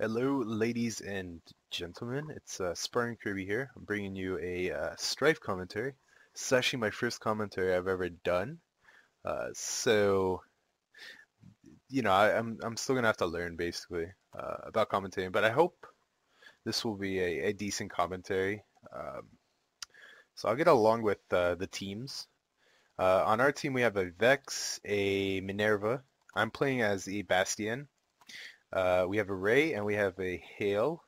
Hello, ladies and gentlemen. It's Sparring Kirby here. I'm bringing you a Strife commentary. This is actually my first commentary I've ever done. So I'm still gonna have to learn basically about commentating, but I hope this will be a decent commentary. So I'll get along with the teams. On our team, we have a Vex, a Minerva. I'm playing as a Bastion. We have a Ray and we have a Hail.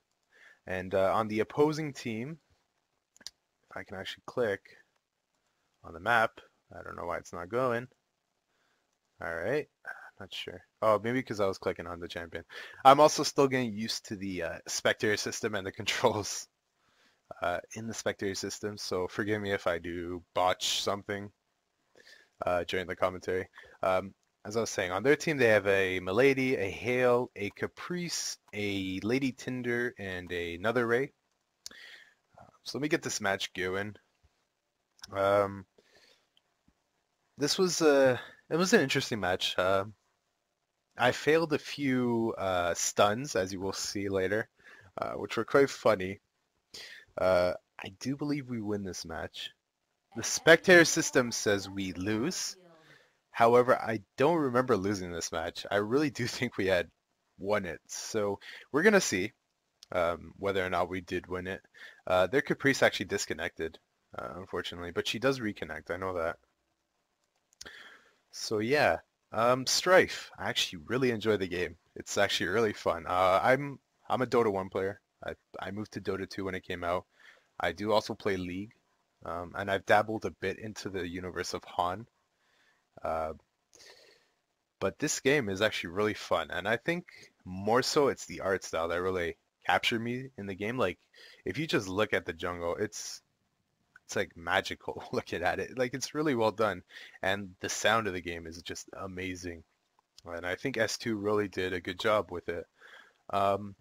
And on the opposing team, if I can actually click on the map, I don't know why it's not going. All right, not sure. Oh, maybe because I was clicking on the champion. I'm also still getting used to the spectator system and the controls in the spectator system, so forgive me if I do botch something during the commentary. As I was saying, on their team they have a Milady, a Hale, a Caprice, a Lady Tinder, and another Ray. So let me get this match going. This was it was an interesting match. I failed a few stuns, as you will see later, which were quite funny. I do believe we win this match. The spectator system says we lose. However, I don't remember losing this match. I really do think we had won it. So we're going to see whether or not we did win it. Their Caprice actually disconnected, unfortunately, but she does reconnect. I know that. So yeah, Strife. I actually really enjoy the game. It's actually really fun. I'm a Dota 1 player. I moved to Dota 2 when it came out. I do also play League, and I've dabbled a bit into the universe of Han. Uh, but this game is actually really fun, and I think more so it's the art style that really captured me in the game. Like, if you just look at the jungle, it's like magical looking at it. Like, it's really well done, and the sound of the game is just amazing. And I think S2 really did a good job with it. Um,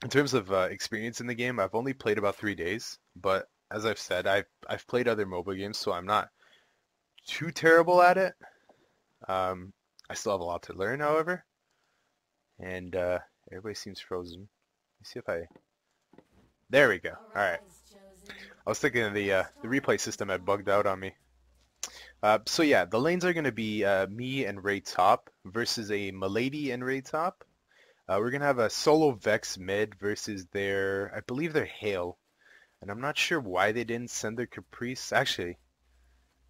in terms of experience in the game, I've only played about 3 days, but as I've said, I've played other mobile games, so I'm not too terrible at it. Um, I still have a lot to learn, however, and everybody seems frozen. Let me see if I. There we go. All right. I was thinking the replay system had bugged out on me. So yeah, the lanes are going to be me and Ray top versus a Milady and Ray top. We're going to have a solo Vex mid versus I believe their Hale. And I'm not sure why they didn't send their Caprice. Actually,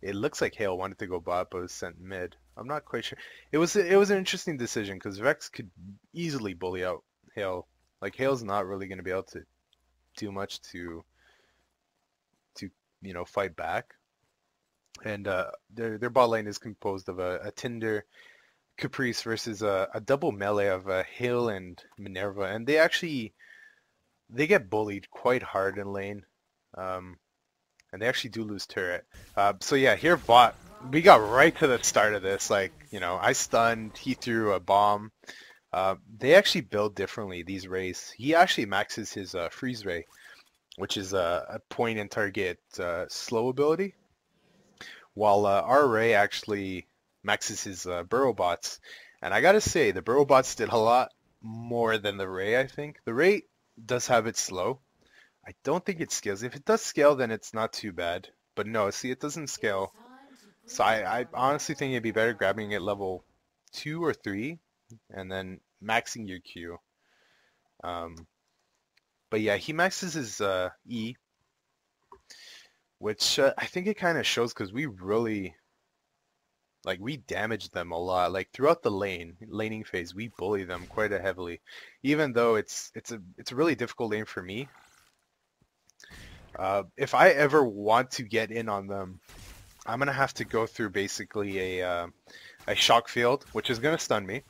it looks like Hale wanted to go bot, but was sent mid. I'm not quite sure. It was an interesting decision because Vex could easily bully out Hale. Like, Hale's not really going to be able to do much to fight back. And their bot lane is composed of a Tinder, Caprice versus a double melee of Hale and Minerva, and they get bullied quite hard in lane, and they actually do lose turret. So yeah, here bot, we got right to the start of this. Like, I stunned, he threw a bomb. They actually build differently, these Rays. He actually maxes his freeze ray, which is a point and target slow ability, while our Ray actually maxes his burrow bots. And I gotta say, the burrow bots did a lot more than the Ray, I think. The Ray does have it slow. I don't think it scales. If it does scale, then it's not too bad. But no, see, it doesn't scale. So I honestly think it'd be better grabbing it level 2 or 3 and then maxing your Q. But yeah, he maxes his E, which I think it kind of shows because we really, like, we damage them a lot. Like, throughout the laning phase, we bully them quite heavily, even though it's a really difficult lane for me. If I ever want to get in on them, I'm gonna have to go through basically a shock field, which is gonna stun me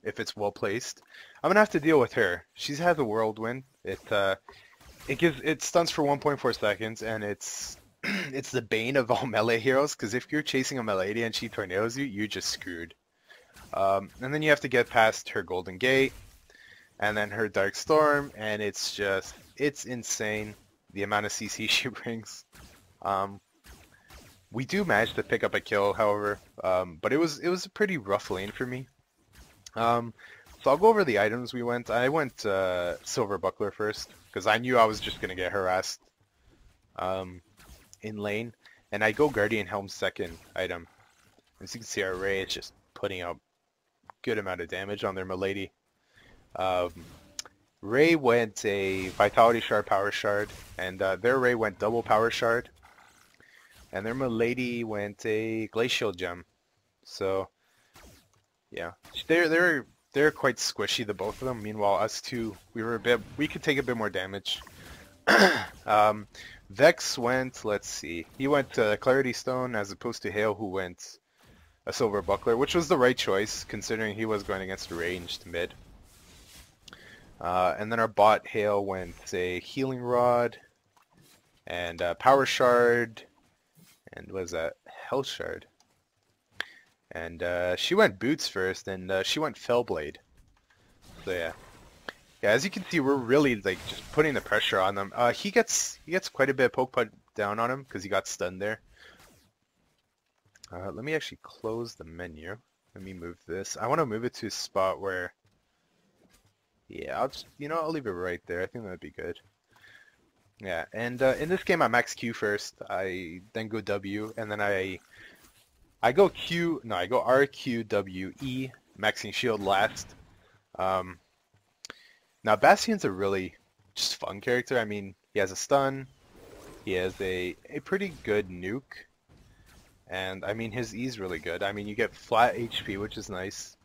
if it's well placed. I'm gonna have to deal with her. She's had the whirlwind. It stuns for 1.4 seconds, and it's it's the bane of all melee heroes, because if you're chasing a Milady and she tornadoes you, you're just screwed. And then you have to get past her Golden Gate, and then her Dark Storm, and it's insane the amount of CC she brings. We do manage to pick up a kill, however, but it was a pretty rough lane for me. So I'll go over the items we went. I went Silver Buckler first, because I knew I was just going to get harassed in lane. And I go Guardian Helm second item. As you can see, our Ray is just putting out good amount of damage on their Milady. Ray went a Vitality Shard, Power Shard, and their Ray went double Power Shard. And their Milady went a Glacial Gem. So, yeah, they're quite squishy, the both of them. Meanwhile, us two, we could take a bit more damage. Vex went, let's see, he went Clarity Stone as opposed to Hale, who went a Silver Buckler, which was the right choice considering he was going against a ranged mid. And then our bot Hale went a Healing Rod and Power Shard and what is that? Health Shard. And she went Boots first, and she went Fellblade. So yeah. Yeah, as you can see, we're really like just putting the pressure on them. He gets quite a bit of poke put down on him because he got stunned there. Let me actually close the menu. Let me move this. I want to move it to a spot where, yeah, I'll leave it right there. I think that'd be good. Yeah, and in this game I max Q first. I then go W, and then I go Q. No, I go R Q W E, maxing shield last. Now Bastion's a really just fun character. I mean, he has a stun, he has a pretty good nuke, and I mean his E's really good. I mean you get flat HP, which is nice.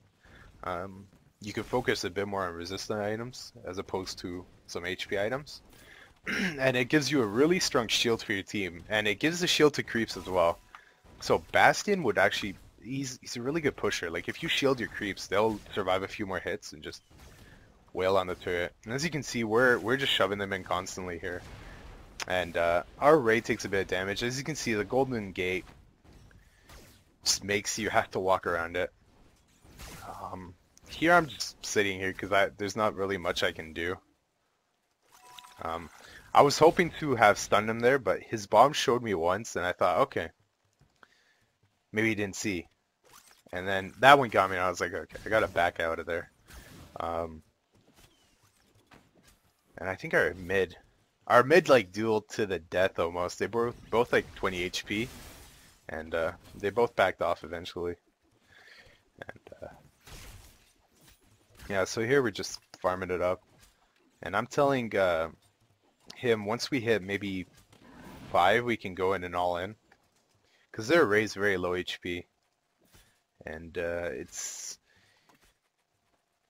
You can focus a bit more on resistant items as opposed to some HP items. And it gives you a really strong shield for your team, and it gives the shield to creeps as well. So Bastion would actually, he's a really good pusher. Like if you shield your creeps, they'll survive a few more hits and just wail on the turret. And as you can see, we're just shoving them in constantly here. And our Ray takes a bit of damage. As you can see, the Golden Gate just makes you have to walk around it. Here I'm just sitting here because there's not really much I can do. I was hoping to have stunned him there, but his bomb showed me once, and I thought, okay, maybe he didn't see. And then that one got me, and I was like, okay, I gotta back out of there. And I think our mid like dueled to the death almost. They were both like 20 HP, and they both backed off eventually. And yeah, so here we're just farming it up, and I'm telling him once we hit maybe 5, we can go in and all in, because their Ray's very low HP, and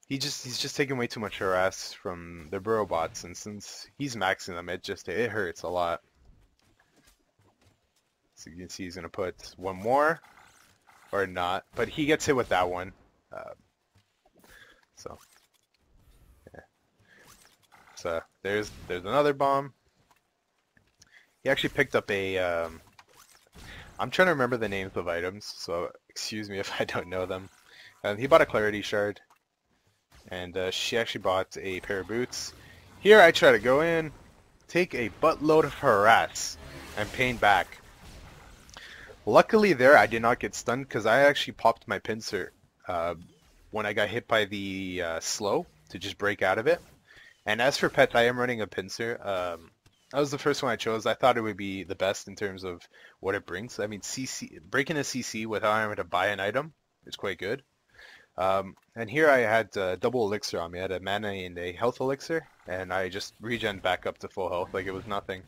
he's just taking way too much harass from the burrow bots, and since he's maxing them, it hurts a lot. So you can see he's gonna put one more or not, but he gets hit with that one. So yeah. So there's another bomb. He actually picked up a I'm trying to remember the names of items, so excuse me if I don't know them. He bought a Clarity Shard, and she actually bought a pair of boots. Here I try to go in, take a buttload of harass, and pain back. Luckily there I did not get stunned because I actually popped my pincer when I got hit by the slow to just break out of it. And as for pets, I am running a pincer. That was the first one I chose. I thought it would be the best in terms of what it brings. I mean, breaking a CC without having to buy an item is quite good. And here I had double elixir on me. I had a mana and a health elixir, and I just regen back up to full health like it was nothing.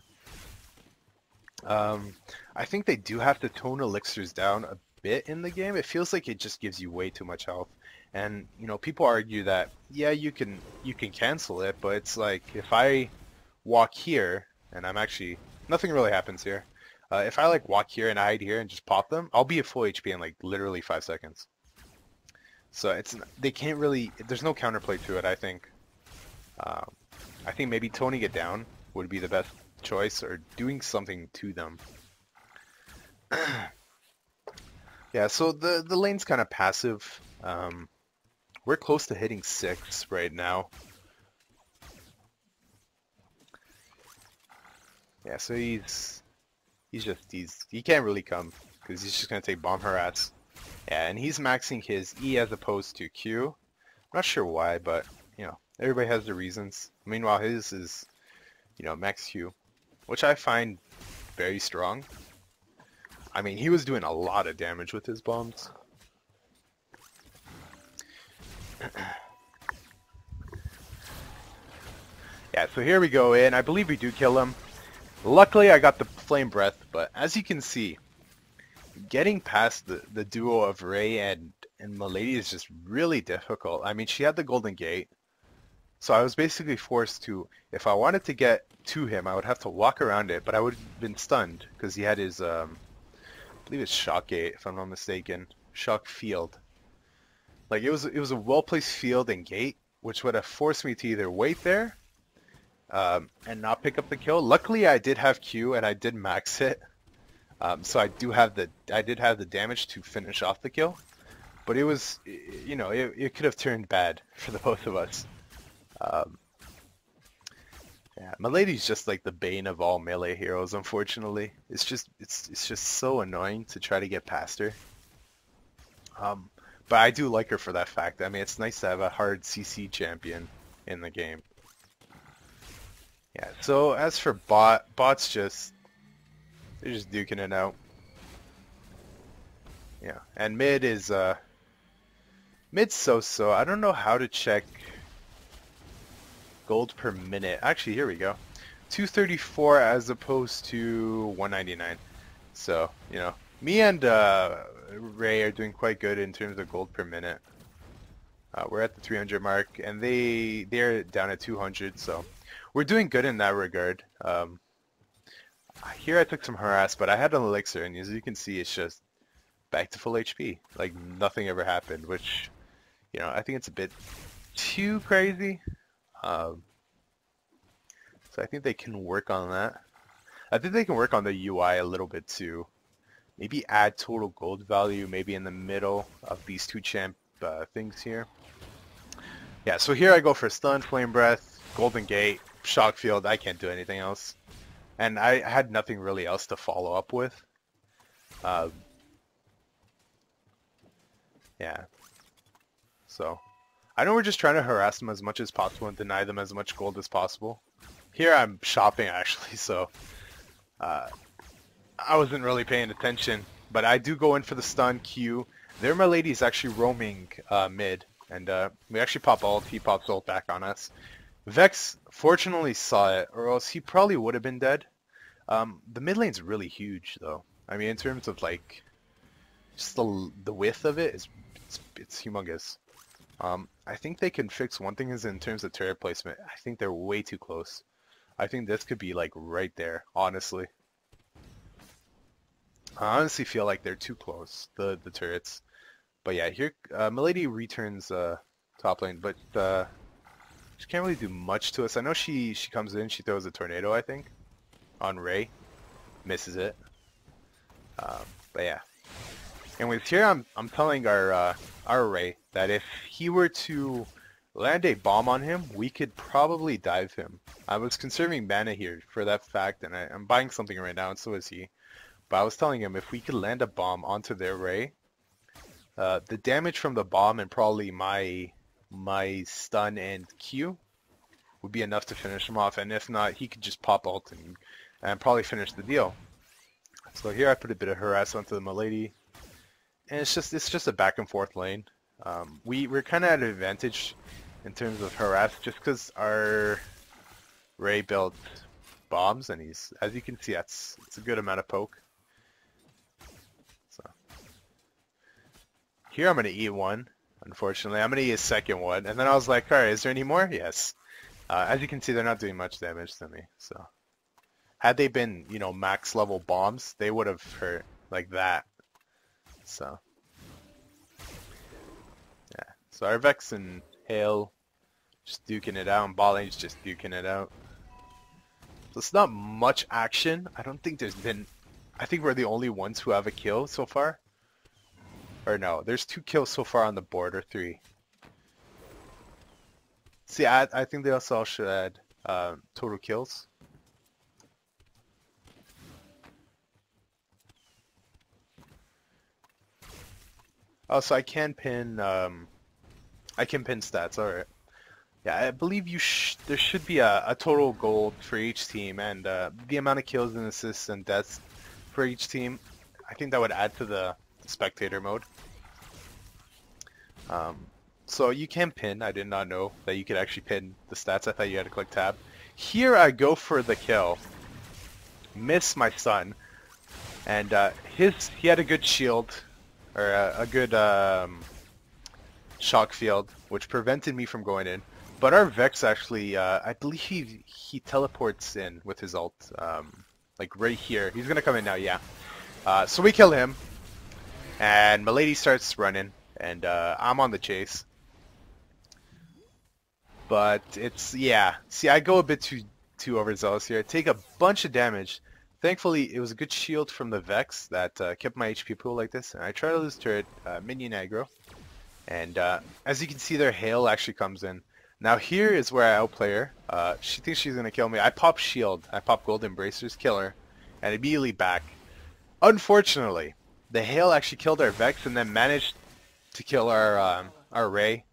I think they do have to tone elixirs down a bit in the game. It feels like it just gives you way too much health. And you know, people argue that yeah, you can cancel it, but it's like if I walk here and I'm actually nothing really happens here. If I like walk here and hide here and just pop them, I'll be at full HP in like literally 5 seconds. So they can't really. There's no counterplay to it. I think maybe toning it down would be the best choice, or doing something to them. Yeah. So the lane's kind of passive. We're close to hitting 6 right now. Yeah. So he can't really come because he's just gonna take bomb harass. Yeah, and he's maxing his E as opposed to Q. Not sure why, but everybody has their reasons. Meanwhile, his is max Q, which I find very strong. I mean, he was doing a lot of damage with his bombs. Yeah, so here we go in. I believe we do kill him. Luckily, I got the flame breath, but as you can see, getting past the duo of Ray and Milady is just really difficult. I mean, she had the golden gate, so I was basically forced to, if I wanted to get to him, I would have to walk around it, but I would have been stunned because he had his, I believe it's shock gate, if I'm not mistaken, shock field. Like it was a well-placed field and gate, which would have forced me to either wait there and not pick up the kill. Luckily, I did have Q and I did max it, so I did have the damage to finish off the kill. But it was, it could have turned bad for the both of us. Yeah, Milady's just like the bane of all melee heroes. Unfortunately, it's just so annoying to try to get past her. But I do like her for that fact. I mean, it's nice to have a hard CC champion in the game. Yeah. So as for bots, they're just duking it out. Yeah, and mid's so-so. I don't know how to check gold per minute. Actually, here we go. 234 as opposed to 199. So, me and Ray are doing quite good in terms of gold per minute. We're at the 300 mark, and they're down at 200, so we're doing good in that regard. Here I took some harass, but I had an elixir, and as you can see, it's just back to full HP. Like, nothing ever happened, which, I think it's a bit too crazy. So I think they can work on that. I think they can work on the UI a little bit too. Maybe add total gold value maybe in the middle of these two champ things here. Yeah, so here I go for stun, flame breath, golden gate, shock field. I can't do anything else. And I had nothing really else to follow up with. Yeah. So I know we're just trying to harass them as much as possible and deny them as much gold as possible. Here I'm shopping actually, so I wasn't really paying attention, but I do go in for the stun Q. There Milady's actually roaming mid, and we actually pop ult. He pops ult back on us. Vex fortunately saw it, or else he probably would have been dead. The mid lane's really huge though. I mean, in terms of like just the width of it, it's humongous. I think they can fix one thing is in terms of turret placement. I think they're way too close. I think this could be like right there, honestly. I honestly feel like they're too close, the turrets. But yeah, here Milady returns top lane, but she can't really do much to us. I know she comes in, she throws a tornado, I think, on Ray, misses it. But yeah. Anyways, here I'm telling our Ray that if he were to land a bomb on him, we could probably dive him. I was conserving mana here for that fact, and I'm buying something right now, and so is he. But I was telling him if we could land a bomb onto their Ray, the damage from the bomb and probably my stun and Q would be enough to finish him off, and if not, he could just pop ult and probably finish the deal. So here I put a bit of harass onto the Milady, and it's just a back and forth lane. We're kind of at an advantage in terms of harass just because our Ray built bombs, and he's, as you can see, it's a good amount of poke. So here I'm gonna eat one. Unfortunately, I'm gonna eat a second one, and then I was like, all right, is there any more? Yes. As you can see, they're not doing much damage to me. So had they been, max level bombs, they would have hurt like that. So yeah. So our Vex and Hale just duking it out, and bot lane's just duking it out. So it's not much action. I don't think there's been... I think we're the only ones who have a kill so far. Or no, there's 2 kills so far on the board, or 3. See, I think they also all should add total kills. Oh, so I can pin I can pin stats. All right. Yeah, I believe there should be a total gold for each team, and the amount of kills and assists and deaths for each team. I think that would add to the spectator mode. Um, so you can pin. I did not know that you could actually pin the stats. I thought you had to click tab. Here I go for the kill. Miss my son, and he had a good shield or a good shock field, which prevented me from going in. But our Vex actually, I believe he teleports in with his ult, like right here. He's gonna come in now, yeah. So we kill him, and Milady starts running, and I'm on the chase. But it's, yeah. See, I go a bit too overzealous here. I take a bunch of damage. Thankfully, it was a good shield from the Vex that kept my HP pool like this. And I try to lose turret, minion aggro. And as you can see there, Hail actually comes in. Now here is where I outplay her. She thinks she's going to kill me. I pop shield. I pop golden bracers, kill her, and immediately back. Unfortunately, the Hail actually killed our Vex and then managed to kill our Ray.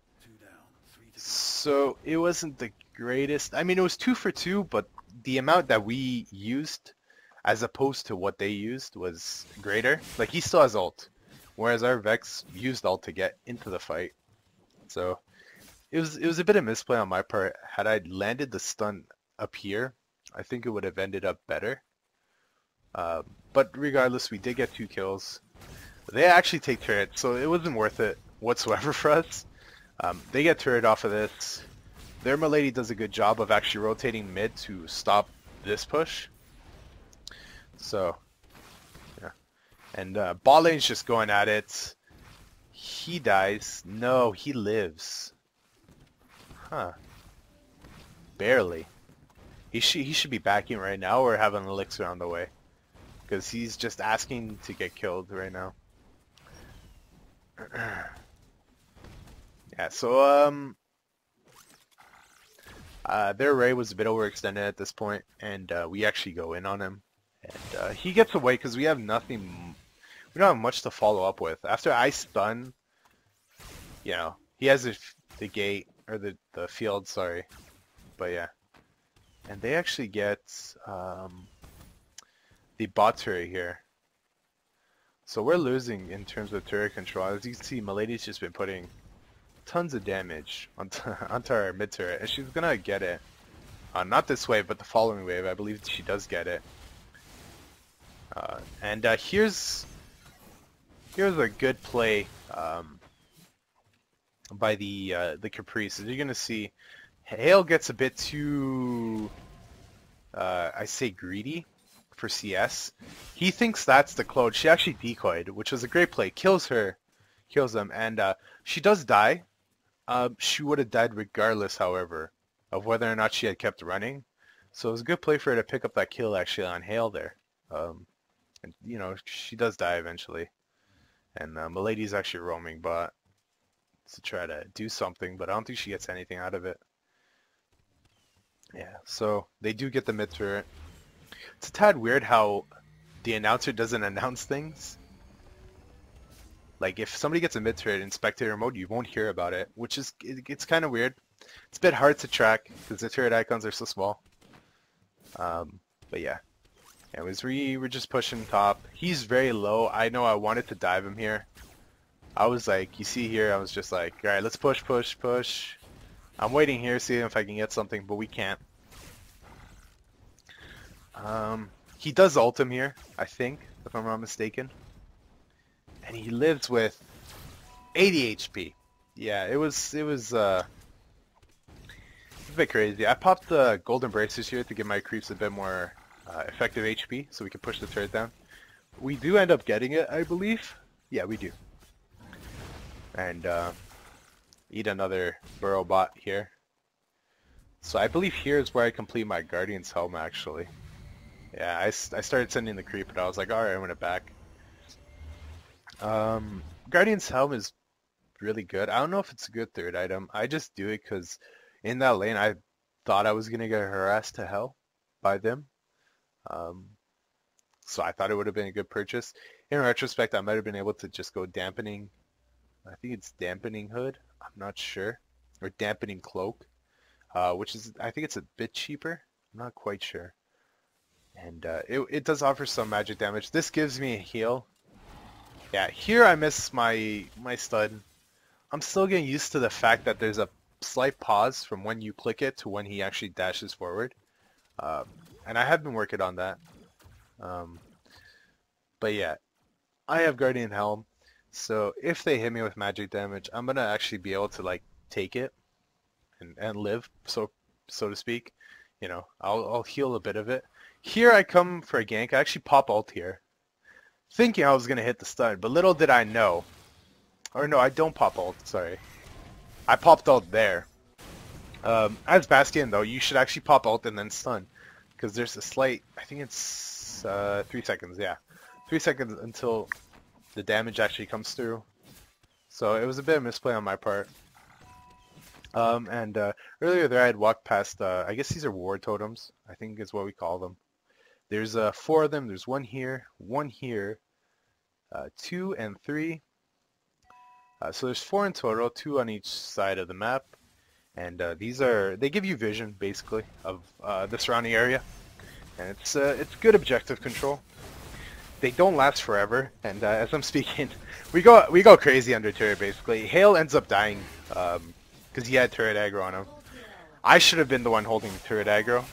So it wasn't the greatest. I mean, it was 2 for 2, but the amount that we used as opposed to what they used was greater. Like, he still has ult, whereas our Vex used ult to get into the fight. So it was a bit of misplay on my part. Had I landed the stun up here, I think it would have ended up better. But regardless, we did get 2 kills. They actually take turret, so it wasn't worth it whatsoever for us. They get turret off of this. Their Milady does a good job of actually rotating mid to stop this push. So, yeah. And bot lane's just going at it. He dies. No, he lives. Huh. Barely. He should be backing right now or have an elixir on the way. Because he's just asking to get killed right now. Yeah, so their Ray was a bit overextended at this point, and we actually go in on him. And he gets away because we have nothing, we don't have much to follow up with. After I stun, you know, he has the gate, or the field, sorry. But yeah. And they actually get the bot turret here. So we're losing in terms of turret control. As you can see, Milady's just been putting tons of damage onto our mid turret, and she's gonna get it. Not this wave, but the following wave. I believe she does get it. And here's a good play by the Caprice. As you're gonna see, Hale gets a bit too, I say, greedy for CS. He thinks that's the Claude. She actually decoyed, which was a great play. Kills her, kills them, and she does die. She would have died regardless, however, of whether or not she had kept running. So it was a good play for her to pick up that kill actually on Hale there. And you know, she does die eventually. And Milady's actually roaming bot to try to do something, but I don't think she gets anything out of it. Yeah, so they do get the mid turret. It's a tad weird how the announcer doesn't announce things. Like, if somebody gets a mid turret in spectator mode, you won't hear about it, which is, it's kind of weird. It's a bit hard to track because the turret icons are so small. But yeah. Anyways, we're just pushing top. He's very low. I know I wanted to dive him here. I was like, you see here, I was just like, alright, let's push, push, push. I'm waiting here, seeing if I can get something, but we can't. He does ult him here, I think, if I'm not mistaken. And he lives with 80 HP. Yeah, it was a bit crazy. I popped the golden bracers here to give my creeps a bit more effective HP, so we can push the turret down. We do end up getting it, I believe. Yeah, we do. And eat another burrow bot here. So I believe here is where I complete my Guardian's Helm, actually. Yeah, I started sending the creep, but I was like, alright, I'm gonna back. Guardian's Helm is really good. I don't know if it's a good third item. I just do it because in that lane I thought I was gonna get harassed to hell by them. So I thought it would have been a good purchase. In retrospect, I might have been able to just go dampening. I think it's dampening hood I'm not sure. Or dampening cloak, which is, I think it's a bit cheaper. I'm not quite sure. And it does offer some magic damage. This gives me a heal. Yeah, here I miss my stun. I'm still getting used to the fact that there's a slight pause from when you click it to when he actually dashes forward. Um, and I have been working on that. Um, but yeah, I have Guardian Helm. So if they hit me with magic damage, I'm gonna actually be able to like take it and live, so to speak. You know, I'll heal a bit of it. Here I come for a gank. I actually pop ult here, thinking I was gonna hit the stun, but little did I know. Or no, I don't pop ult. Sorry, I popped ult there. As Bastion though, you should actually pop ult and then stun, because there's a slight. I think it's 3 seconds. Yeah, 3 seconds until the damage actually comes through. So it was a bit of misplay on my part. And earlier there I had walked past, I guess these are ward totems, I think is what we call them. There's 4 of them. There's one here, 2 and 3. So there's 4 in total, 2 on each side of the map. And they give you vision, basically, of the surrounding area. And it's good objective control. They don't last forever, and as I'm speaking, we go crazy under turret, basically. Hale ends up dying, because he had turret aggro on him. I should have been the one holding turret aggro,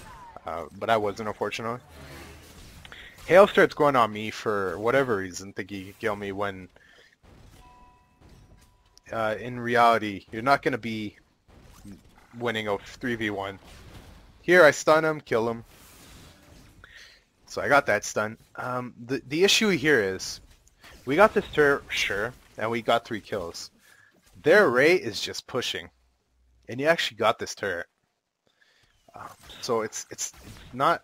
but I wasn't, unfortunately. Hale starts going on me for whatever reason, thinking he could kill me when, in reality, you're not going to be winning a 3v1. Here, I stun him, kill him. So I got that stun. The issue here is, we got this turret, sure, and we got 3 kills. Their rate is just pushing, and you actually got this turret. So it's not.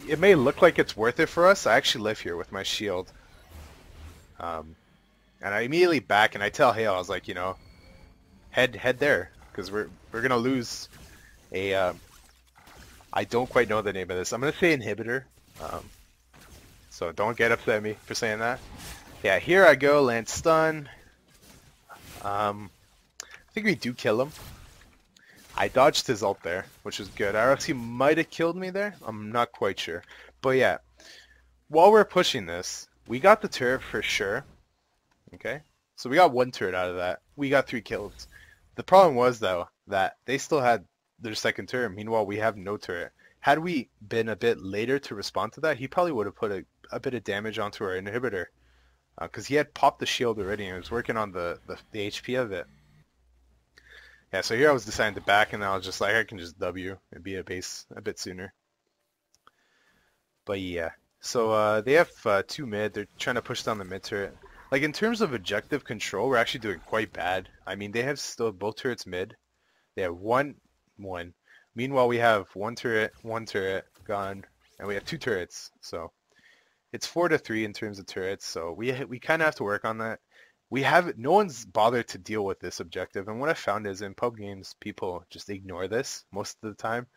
It may look like it's worth it for us. I actually live here with my shield, and I immediately back and I tell Hale, I was like, you know, head there, because we're gonna lose a. I don't quite know the name of this. I'm gonna say inhibitor. So don't get upset at me for saying that. Yeah, here I go, land stun. I think we do kill him. I dodged his ult there, which is good. RFC might have killed me there. I'm not quite sure. But yeah, while we're pushing this, we got the turret for sure. Okay, so we got 1 turret out of that. We got 3 kills. The problem was, though, that they still had their second turret. Meanwhile, we have no turret. Had we been a bit later to respond to that, he probably would have put a bit of damage onto our inhibitor. Because he had popped the shield already and was working on the HP of it. Yeah, so here I was deciding to back, and I was just like, I can just W and be at base a bit sooner. But yeah, so they have 2 mid. They're trying to push down the mid turret. Like, in terms of objective control, we're actually doing quite bad. I mean, they have still both turrets mid. They have one. Meanwhile, we have 1 turret gone, and we have 2 turrets. So it's 4-3 in terms of turrets. So we kind of have to work on that. No one's bothered to deal with this objective, and what I found is in pub games, people just ignore this most of the time.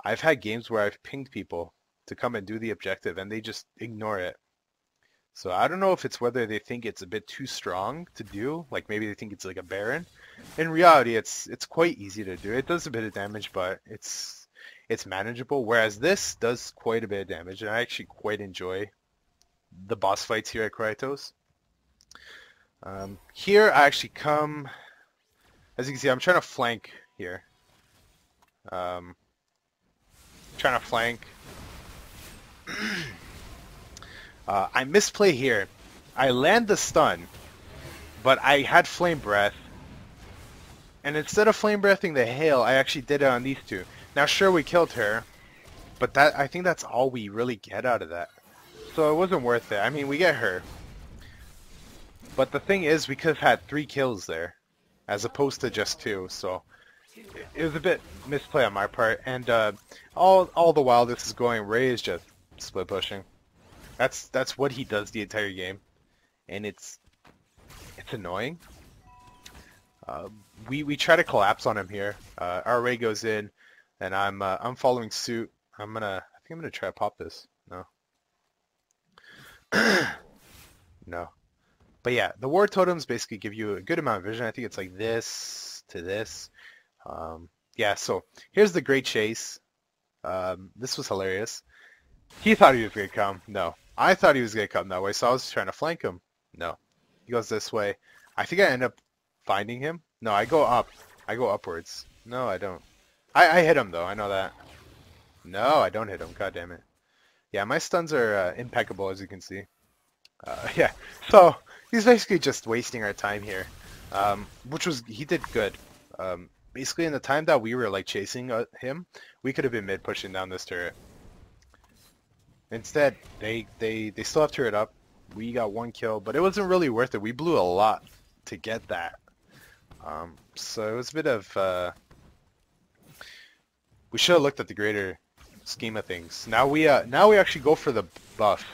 I've had games where I've pinged people to come and do the objective, and they just ignore it. So I don't know if it's whether they think it's a bit too strong to do, like maybe they think it's like a Baron. In reality, it's quite easy to do. It does a bit of damage, but it's manageable, whereas this does quite a bit of damage, and I actually quite enjoy the boss fights here at Kratos. Here I actually come, as you can see, I'm trying to flank here. Trying to flank. I misplay here. I land the stun, but I had Flame Breath, and instead of Flame Breathing the Hail, I actually did it on these 2. Now sure, we killed her, but I think that's all we really get out of that. So it wasn't worth it. I mean, we get her. But the thing is, we could have had 3 kills there, as opposed to just 2, so it was a bit misplay on my part. And all the while this is going, Ray is just split pushing. That's what he does the entire game, and it's annoying. We try to collapse on him here. Our Ray goes in, and I'm following suit. I think I'm gonna try to pop this. No. No. But yeah, the ward totems basically give you a good amount of vision. I think it's like this to this. Yeah, so here's the great chase. This was hilarious. He thought he was going to come. No. I thought he was going to come that way, so I was trying to flank him. No. He goes this way. I think I end up finding him. No, I go up. I go upwards. No, I don't. I hit him, though. I know that. No, I don't hit him. God damn it. Yeah, my stuns are impeccable, as you can see. Yeah, so he's basically just wasting our time here, which was, he did good. Basically, in the time that we were like chasing him, we could have been mid pushing down this turret. Instead, they still have turret up. We got 1 kill, but it wasn't really worth it. We blew a lot to get that. So it was a bit of, we should have looked at the greater scheme of things. Now we actually go for the buff,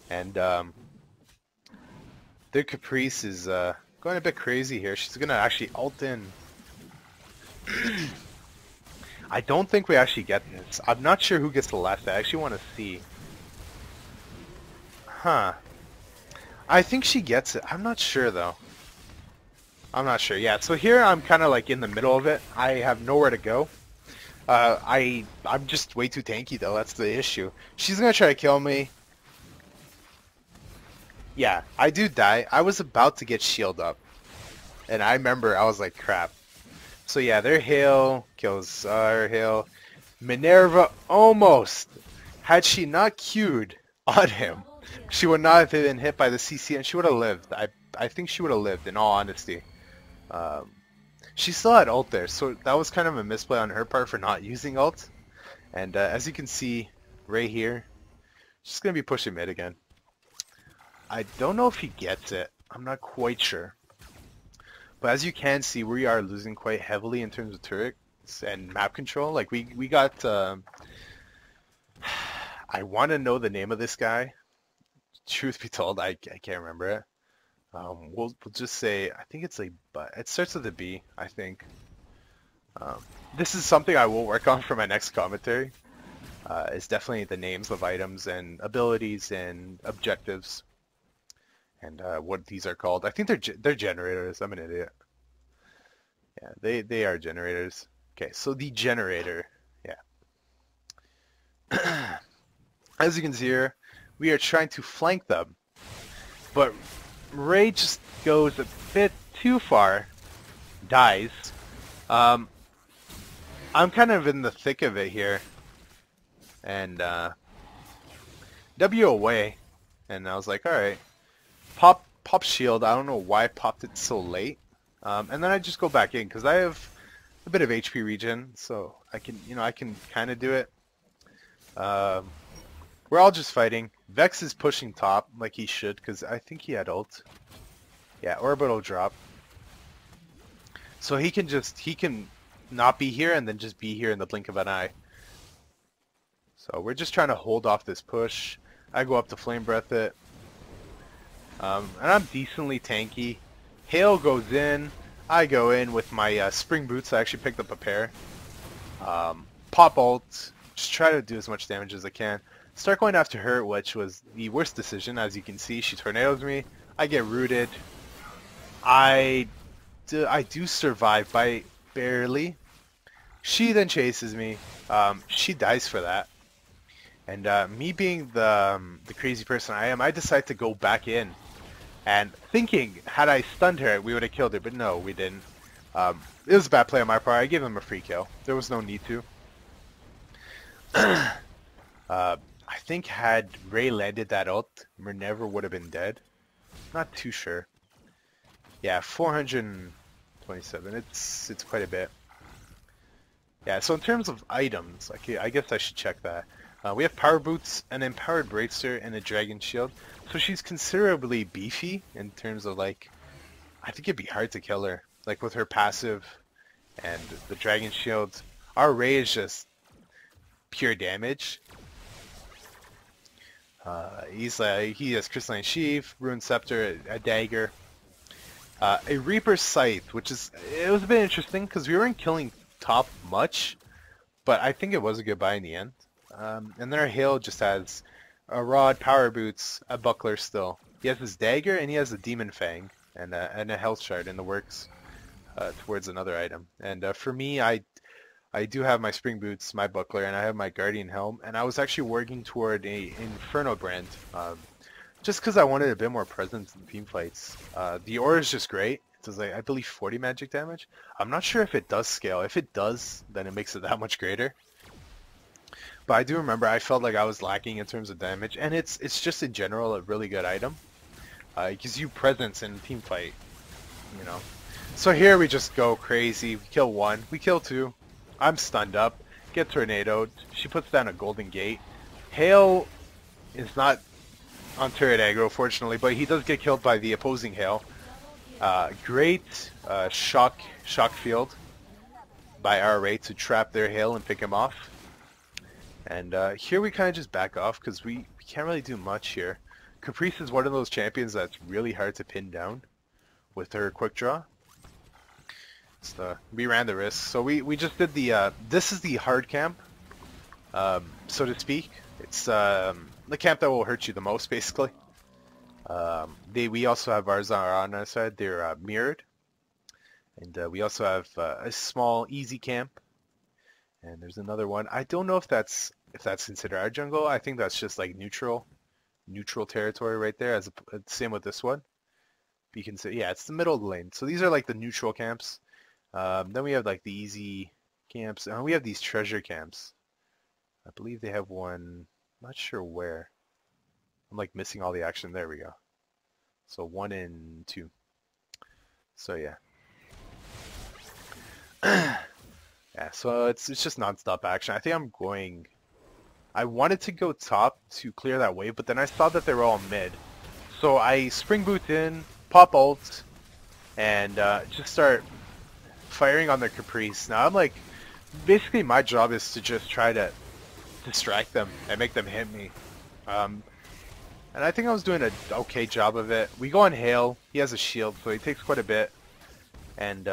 and their Caprice is going a bit crazy here. She's gonna actually ult in. I don't think we actually get this. I'm not sure who gets the last. I actually want to see. Huh. I think she gets it. I'm not sure though. I'm not sure. Yeah, so here I'm kind of like in the middle of it. I have nowhere to go. I'm just way too tanky though. That's the issue. She's gonna try to kill me. Yeah, I do die. I was about to get shield up, and I remember I was like, crap. So yeah, their hail kills our hail. Minerva almost. Had she not queued on him, she would not have been hit by the CC, and she would have lived. I think she would have lived, in all honesty. She still had ult there, so that was kind of a misplay on her part for not using ult. And as you can see right here, she's going to be pushing mid again. I don't know if he gets it. I'm not quite sure. But as you can see, we are losing quite heavily in terms of turrets and map control. Like we got... I want to know the name of this guy. Truth be told, I can't remember it. We'll just say, I think it's like, but it starts with a B, I think. This is something I will work on for my next commentary. It's definitely the names of items and abilities and objectives, and what these are called. I think they're generators. I'm an idiot. Yeah, they are generators. Okay, so the generator. Yeah. As you can see here, we are trying to flank them, but Ray just goes a bit too far, dies. I'm kind of in the thick of it here, and W away, and I was like, alright, pop shield. I don't know why I popped it so late, and then I just go back in, because I have a bit of HP regen, so I can kind of do it. We're all just fighting. Vex is pushing top like he should, because I think he had ult. Yeah, orbital drop. So he can not be here and then just be here in the blink of an eye. So we're just trying to hold off this push. I go up to flame breath it. And I'm decently tanky. Hail goes in. I go in with my spring boots. I actually picked up a pair. Pop ult. Just try to do as much damage as I can. Start going after her, which was the worst decision. As you can see, she tornadoes me. I get rooted. I do survive by barely. She then chases me. She dies for that. And me being the crazy person I am, I decide to go back in. And thinking, had I stunned her, we would have killed her. But no, we didn't. It was a bad play on my part. I gave him a free kill. There was no need to. I think had Ray landed that ult, Minerva would have been dead. Not too sure. Yeah, 427. It's quite a bit. Yeah, so in terms of items, I guess I should check that. We have power boots, an empowered bracer, and a dragon shield. So she's considerably beefy in terms of like, I think it'd be hard to kill her. Like with her passive and the dragon shield. Our Ray is just pure damage. He has Crystalline Sheath, Rune Scepter, a dagger, a Reaper Scythe, which it was a bit interesting because we weren't killing top much, but I think it was a good buy in the end. And then our Hail just has a rod, power boots, a buckler still. He has his dagger and he has a demon fang and a health shard in the works towards another item. And for me, I do have my spring boots, my buckler, and I have my guardian helm. And I was actually working toward a inferno brand, just because I wanted a bit more presence in team fights. The aura is just great. It does like I believe 40 magic damage. I'm not sure if it does scale. If it does, then it makes it that much greater. But I do remember I felt like I was lacking in terms of damage, and it's just in general a really good item. It gives you presence in a team fight, you know. So here we just go crazy. We kill one, we kill two. I'm stunned up, get tornadoed. She puts down a golden gate. Hail is not on turret aggro, fortunately, but he does get killed by the opposing Hail. Great shock field by RA to trap their Hail and pick him off. And here we kind of just back off because we can't really do much here. Caprice is one of those champions that's really hard to pin down with her quick draw. So we ran the risk. So we just did the, this is the hard camp, so to speak. It's the camp that will hurt you the most, basically. We also have ours on our side. They're mirrored. And we also have a small easy camp. And there's another one. I don't know if that's considered our jungle. I think that's just like neutral territory right there. Same with this one. You can say, yeah, it's the middle of the lane. So these are like the neutral camps. Then we have like the easy camps. And we have these treasure camps. I believe they have one. I'm not sure where. I'm like missing all the action. There we go. So 1 and 2. So yeah. Yeah, so it's just non-stop action. I think I wanted to go top to clear that wave, but then I saw that they were all mid. So I spring boot in, pop ult, and just start firing on their Caprice. Now I'm like, basically my job is to just try to distract them and make them hit me. And I think I was doing an okay job of it. We go on Hail. He has a shield, so he takes quite a bit. And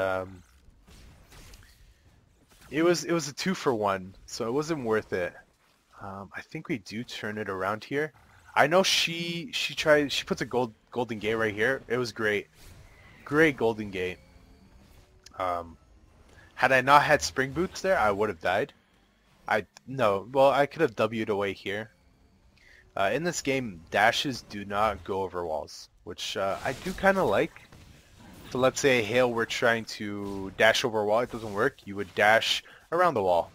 it was a 2-for-1, so it wasn't worth it. I think we do turn it around here. I know she puts a golden gate right here. It was great. Great golden gate. Had I not had spring boots there, I would have died. I could have W'd away here. In this game, dashes do not go over walls, which I do kind of like. So let's say Hail were trying to dash over a wall, it doesn't work. You would dash around the wall.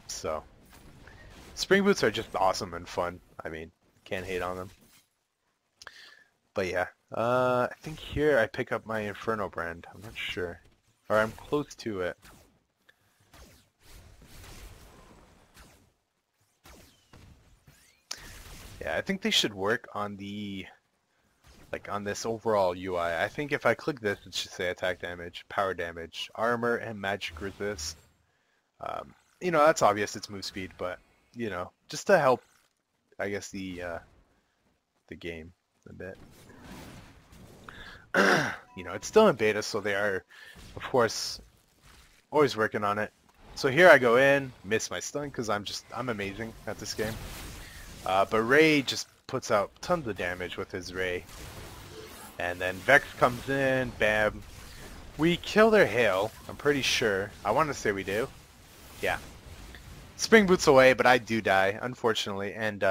So spring boots are just awesome and fun. I mean, can't hate on them. But yeah, I think here I pick up my Inferno brand. I'm not sure, or I'm close to it. Yeah, I think they should work on the on this overall UI. I think if I click this, it should say attack damage, power damage, armor, and magic resist. You know, that's obvious, it's move speed, but you know, just to help, I guess, the game a bit. You know, it's still in beta, so they are, of course, always working on it. So here I go in, miss my stun because I'm amazing at this game. But Ray just puts out tons of damage with his Ray. And then Vex comes in, bam. We kill their Hail, I'm pretty sure. I want to say we do. Yeah. Spring boots away, but I do die, unfortunately. And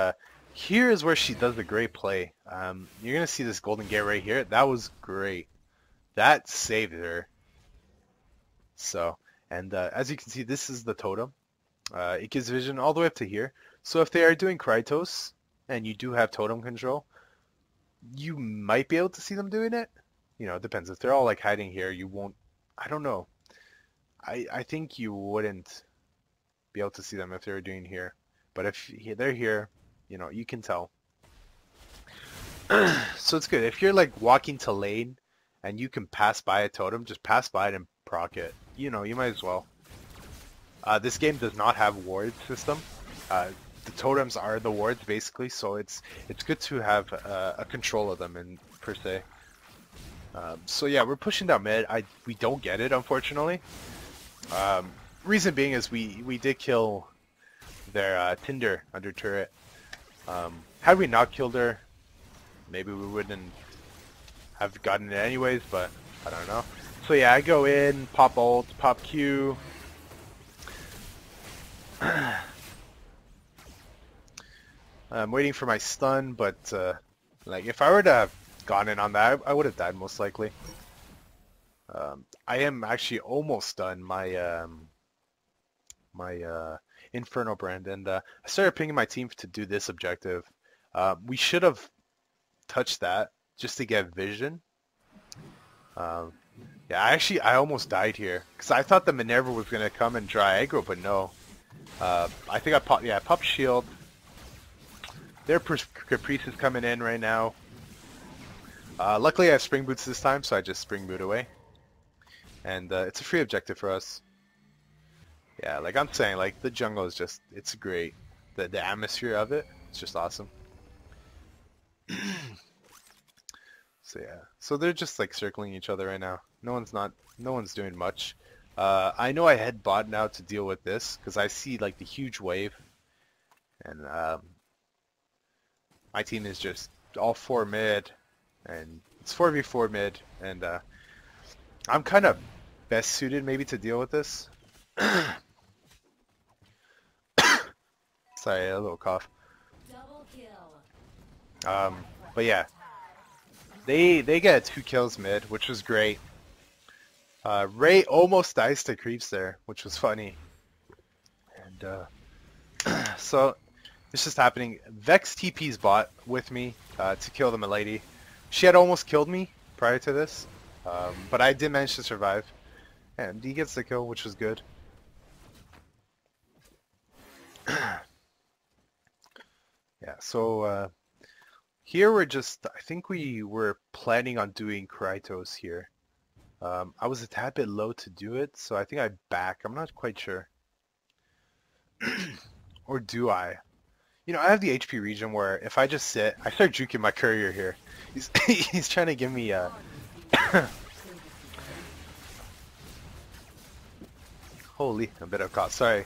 here is where she does a great play. You're going to see this golden gate right here. That was great. That saved her. So, and as you can see, this is the totem. It gives vision all the way up to here. So if they are doing Krytos, and you do have totem control, you might be able to see them doing it. You know, it depends. If they're all like hiding here, you won't. I don't know. I think you wouldn't be able to see them if they were doing here. But if they're here, you know, you can tell. So it's good. If you're like walking to lane and you can pass by a totem, just pass by it and proc it. You know, you might as well. This game does not have ward system. The totems are the wards basically, so it's good to have a control of them in per se. So yeah, we're pushing down mid. We don't get it, unfortunately. Reason being is we did kill their Tinder under turret. Had we not killed her, maybe we wouldn't have gotten it anyways, but I don't know. So yeah, I go in, pop ult, pop Q. I'm waiting for my stun, but like if I were to have gone in on that, I would have died most likely. I am actually almost done my Inferno brand, and I started pinging my team to do this objective. We should have touched that just to get vision. Yeah, I almost died here because I thought the Minerva was gonna come and dry aggro, but no. I think I popped shield. Their Caprice is coming in right now. Luckily I have Spring Boots this time, so I just Spring Boot away. And it's a free objective for us. Yeah, like I'm saying, like the jungle is just, it's great. The atmosphere of it, it's just awesome. So yeah, so they're just like circling each other right now. No one's doing much. I know I head bot now to deal with this because I see like the huge wave, and my team is just all 4 mid, and it's 4v4 mid, and I'm kind of best suited maybe to deal with this. Sorry, a little cough. But yeah, they get 2 kills mid, which was great. Ray almost dies to creeps there, which was funny. And so it's just happening. Vex TP's bot with me to kill the Milady. She had almost killed me prior to this, but I did manage to survive. And he gets the kill, which was good. Yeah, so here we're just, I think we were planning on doing Krytos here. I was a tad bit low to do it, so I think I back. I'm not quite sure. Or do I? You know, I have the HP region where if I just sit, I start juking my courier here. He's trying to give me a... Holy, a bit of caught, sorry.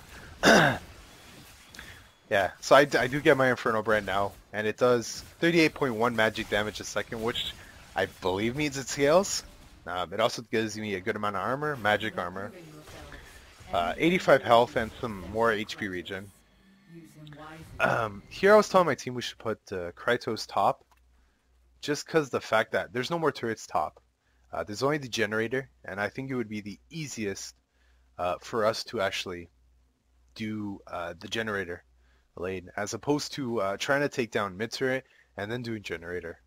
Yeah, so I do get my Inferno brand now, and it does 38.1 magic damage a second, which I believe means it scales. It also gives me a good amount of armor, magic armor, 85 health, and some more HP regen. Here I was telling my team we should put Krytos top, just because the fact that there's no more turrets top. There's only the generator, and I think it would be the easiest for us to actually do the generator lane, as opposed to trying to take down mid turret and then doing generator,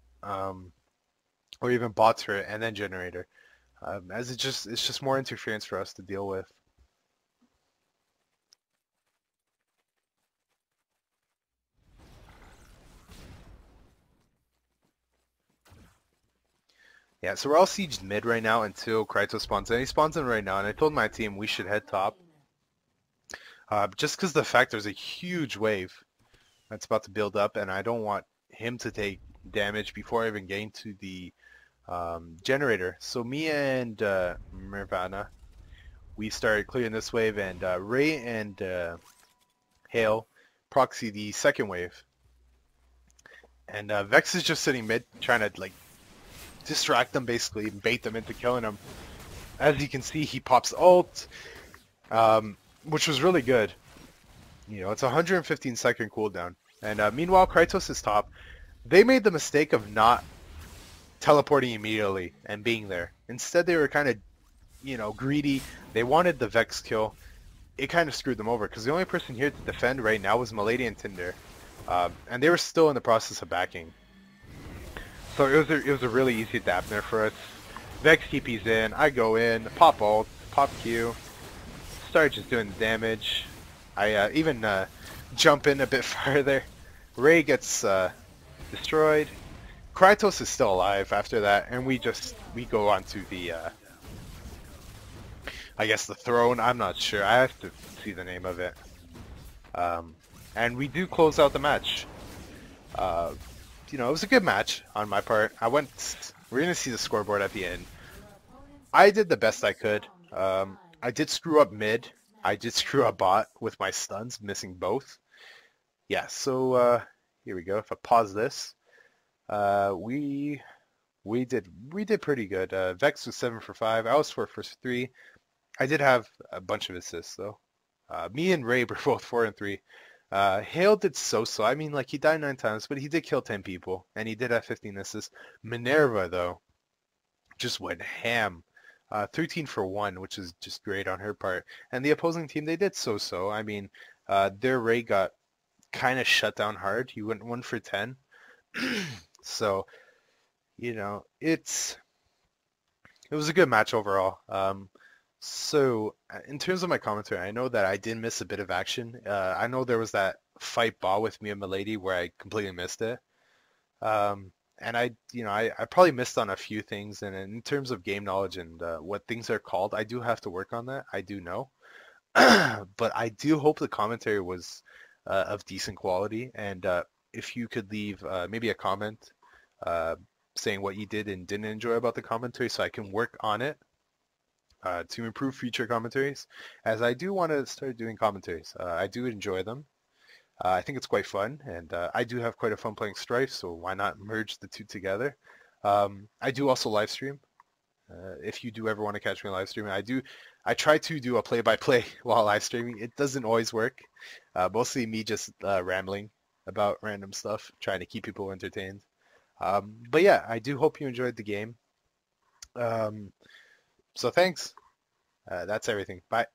or even bot turret and then generator, as it's just more interference for us to deal with. Yeah, so we're all sieged mid right now until Krytos spawns in. He spawns in right now, and I told my team we should head top. Just because the fact there's a huge wave that's about to build up, and I don't want him to take damage before I even get to the generator. So me and Nirvana, we started clearing this wave, and Ray and Hale proxy the second wave. And Vex is just sitting mid, trying to like distract them basically, and bait them into killing him. As you can see, he pops ult, which was really good. You know, it's a 115 second cooldown. And meanwhile, Krytos is top. They made the mistake of not teleporting immediately and being there. Instead, they were kind of, you know, greedy. They wanted the Vex kill. It kind of screwed them over, because the only person here to defend right now was Milady and Tinder. And they were still in the process of backing. So it was a really easy adapt there for us. Vex TP's in, I go in, pop ult, pop Q, start just doing the damage. I even jump in a bit farther. Ray gets destroyed. Krytos is still alive after that, and we go on to the I guess the throne. I'm not sure. I have to see the name of it. And we do close out the match. You know, it was a good match on my part. We're gonna see the scoreboard at the end. I did the best I could. I did screw up mid. I did screw up bot with my stuns, missing both. Yeah, so here we go. If I pause this, We we did pretty good. Vex was 7 for 5. I was 4 for 3. I did have a bunch of assists though. Me and Ray were both 4 and 3. Hale did so. I mean, like he died 9 times, but he did kill 10 people, and he did have 15 assists. Minerva though just went ham. 13 for 1, which is just great on her part. And the opposing team, they did so. I mean, their Ray got kind of shut down hard. He went 1 for 10. So, it was a good match overall. In terms of my commentary, I know that I did miss a bit of action. I know there was that fight ball with me and Milady where I completely missed it. And I probably missed on a few things. And in terms of game knowledge and what things are called, I do have to work on that. I do know. But I do hope the commentary was of decent quality. And if you could leave maybe a comment uh, saying what you did and didn't enjoy about the commentary so I can work on it to improve future commentaries, as I do want to start doing commentaries. I do enjoy them. I think it's quite fun, and I do have quite a fun playing Strife, so why not merge the two together? I do also live stream. If you do ever want to catch me live streaming, I try to do a play-by-play while live streaming. It doesn't always work. Mostly me just rambling about random stuff, trying to keep people entertained. But yeah, I do hope you enjoyed the game. Um, so thanks. That's everything. Bye.